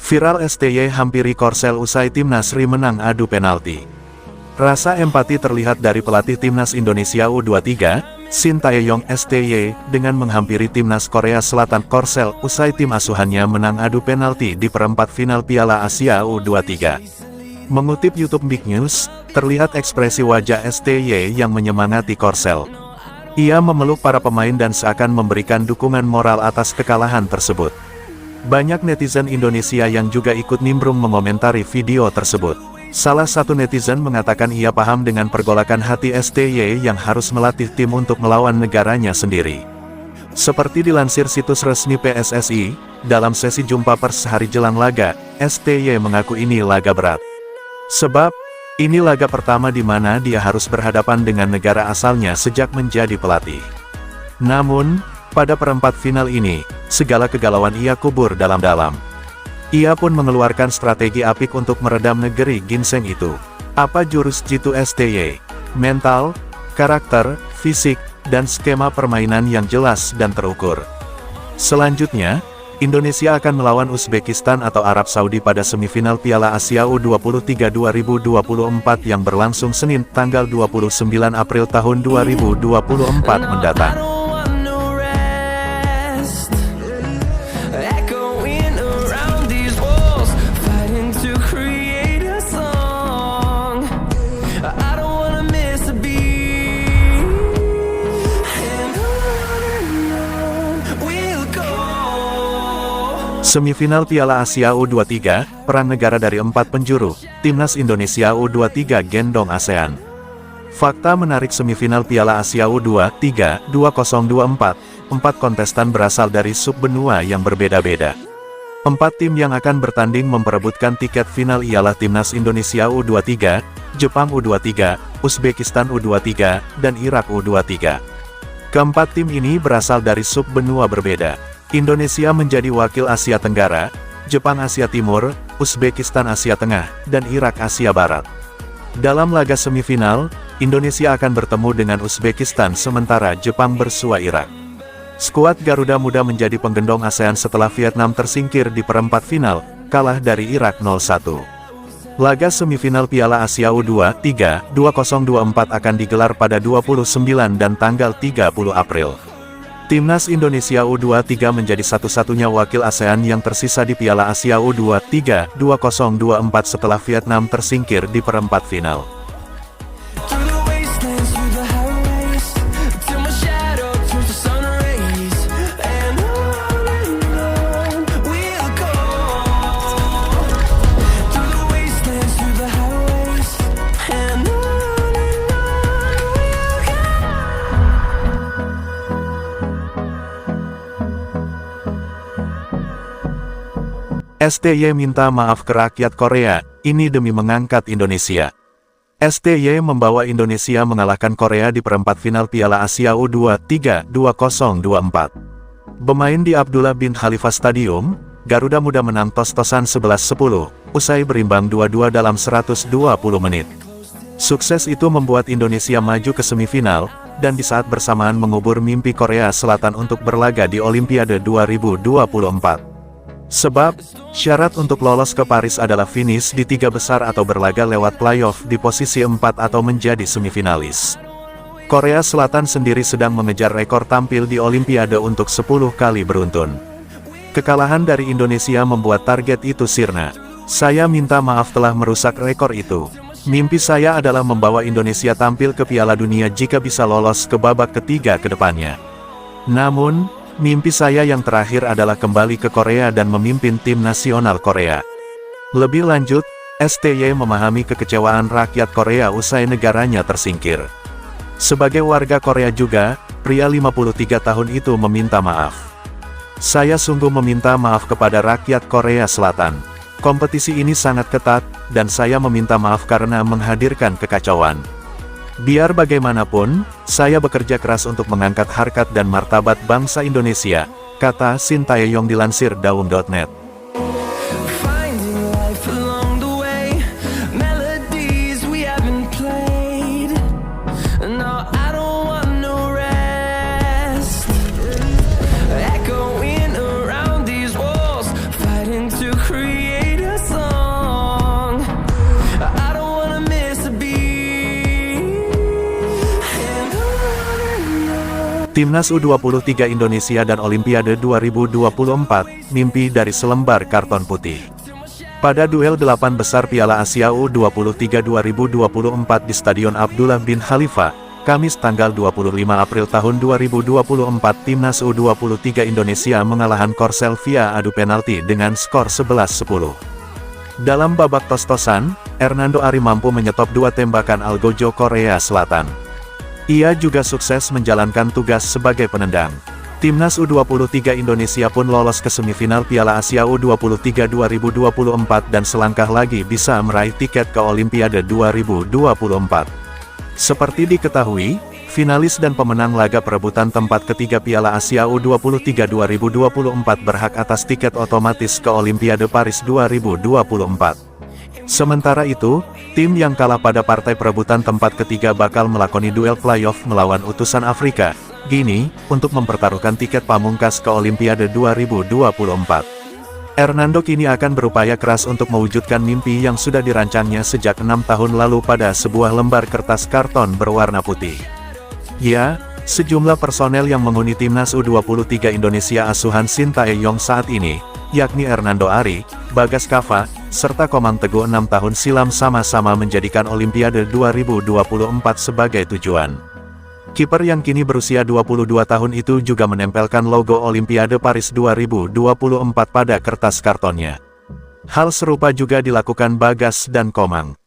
Viral STY hampiri Korsel usai Timnas RI menang adu penalti. Rasa empati terlihat dari pelatih Timnas Indonesia U23, Shin Tae-yong STY, dengan menghampiri Timnas Korea Selatan Korsel usai tim asuhannya menang adu penalti di perempat final Piala Asia U23. Mengutip YouTube Big News, terlihat ekspresi wajah STY yang menyemangati Korsel. Ia memeluk para pemain dan seakan memberikan dukungan moral atas kekalahan tersebut. Banyak netizen Indonesia yang juga ikut nimbrung mengomentari video tersebut. Salah satu netizen mengatakan ia paham dengan pergolakan hati STY yang harus melatih tim untuk melawan negaranya sendiri. Seperti dilansir situs resmi PSSI, dalam sesi jumpa pers hari jelang laga, STY mengaku ini laga berat. Sebab, ini laga pertama di mana dia harus berhadapan dengan negara asalnya sejak menjadi pelatih. Namun, pada perempat final ini, segala kegalauan ia kubur dalam-dalam. Ia pun mengeluarkan strategi apik untuk meredam negeri ginseng itu. Apa jurus jitu STY? Mental, karakter, fisik, dan skema permainan yang jelas dan terukur. Selanjutnya, Indonesia akan melawan Uzbekistan atau Arab Saudi pada semifinal Piala Asia U23 2024 yang berlangsung Senin, tanggal 29 April tahun 2024 mendatang. Semifinal Piala Asia U23, peran negara dari 4 penjuru, Timnas Indonesia U23 gendong ASEAN. Fakta menarik semifinal Piala Asia U23 2024, 4 kontestan berasal dari sub-benua yang berbeda-beda. 4 tim yang akan bertanding memperebutkan tiket final ialah Timnas Indonesia U23, Jepang U23, Uzbekistan U23, dan Irak U23. Keempat tim ini berasal dari sub-benua berbeda. Indonesia menjadi wakil Asia Tenggara, Jepang Asia Timur, Uzbekistan Asia Tengah, dan Irak Asia Barat. Dalam laga semifinal, Indonesia akan bertemu dengan Uzbekistan sementara Jepang bersua Irak. Skuad Garuda Muda menjadi penggendong ASEAN setelah Vietnam tersingkir di perempat final, kalah dari Irak 0-1. Laga semifinal Piala Asia U23 2024 akan digelar pada 29 dan tanggal 30 April. Timnas Indonesia U23 menjadi satu-satunya wakil ASEAN yang tersisa di Piala Asia U23 2024 setelah Vietnam tersingkir di perempat final. STY minta maaf ke rakyat Korea, ini demi mengangkat Indonesia. STY membawa Indonesia mengalahkan Korea di perempat final Piala Asia U23 2024. Bermain di Abdullah bin Khalifa Stadium, Garuda Muda menang tos-tosan 11-10, usai berimbang 2-2 dalam 120 menit. Sukses itu membuat Indonesia maju ke semifinal, dan di saat bersamaan mengubur mimpi Korea Selatan untuk berlaga di Olimpiade 2024. Sebab, syarat untuk lolos ke Paris adalah finish di 3 besar atau berlaga lewat playoff di posisi 4 atau menjadi semifinalis. Korea Selatan sendiri sedang mengejar rekor tampil di Olimpiade untuk 10 kali beruntun. Kekalahan dari Indonesia membuat target itu sirna. Saya minta maaf telah merusak rekor itu. Mimpi saya adalah membawa Indonesia tampil ke Piala Dunia jika bisa lolos ke babak ketiga ke depannya. Namun, mimpi saya yang terakhir adalah kembali ke Korea dan memimpin tim nasional Korea. Lebih lanjut, STY memahami kekecewaan rakyat Korea usai negaranya tersingkir. Sebagai warga Korea juga, pria 53 tahun itu meminta maaf. Saya sungguh meminta maaf kepada rakyat Korea Selatan. Kompetisi ini sangat ketat, dan saya meminta maaf karena menghadirkan kekacauan. Biar bagaimanapun, saya bekerja keras untuk mengangkat harkat dan martabat bangsa Indonesia, kata Shin Tae-yong dilansir daum.net. Echoing around these walls, fighting to create Timnas U23 Indonesia dan Olimpiade 2024, mimpi dari selembar karton putih. Pada duel 8 besar Piala Asia U23 2024 di Stadion Abdullah bin Khalifa, Kamis tanggal 25 April tahun 2024, Timnas U23 Indonesia mengalahkan Korsel via adu penalti dengan skor 11-10. Dalam babak tos-tosan, Hernando Ari mampu menyetop 2 tembakan Algojo Korea Selatan. Ia juga sukses menjalankan tugas sebagai penendang. Timnas U23 Indonesia pun lolos ke semifinal Piala Asia U23 2024 dan selangkah lagi bisa meraih tiket ke Olimpiade 2024. Seperti diketahui, finalis dan pemenang laga perebutan tempat ketiga Piala Asia U23 2024 berhak atas tiket otomatis ke Olimpiade Paris 2024. Sementara itu, tim yang kalah pada partai perebutan tempat ketiga bakal melakoni duel playoff melawan utusan Afrika, Guinea, untuk mempertaruhkan tiket pamungkas ke Olimpiade 2024. Hernando kini akan berupaya keras untuk mewujudkan mimpi yang sudah dirancangnya sejak 6 tahun lalu pada sebuah lembar kertas karton berwarna putih. Ya, sejumlah personel yang menghuni Timnas U23 Indonesia asuhan Sintayong saat ini, yakni Hernando Ari, Bagas Kava, serta Komang Teguh 6 tahun silam sama-sama menjadikan Olimpiade 2024 sebagai tujuan. Kiper yang kini berusia 22 tahun itu juga menempelkan logo Olimpiade Paris 2024 pada kertas kartonnya. Hal serupa juga dilakukan Bagas dan Komang.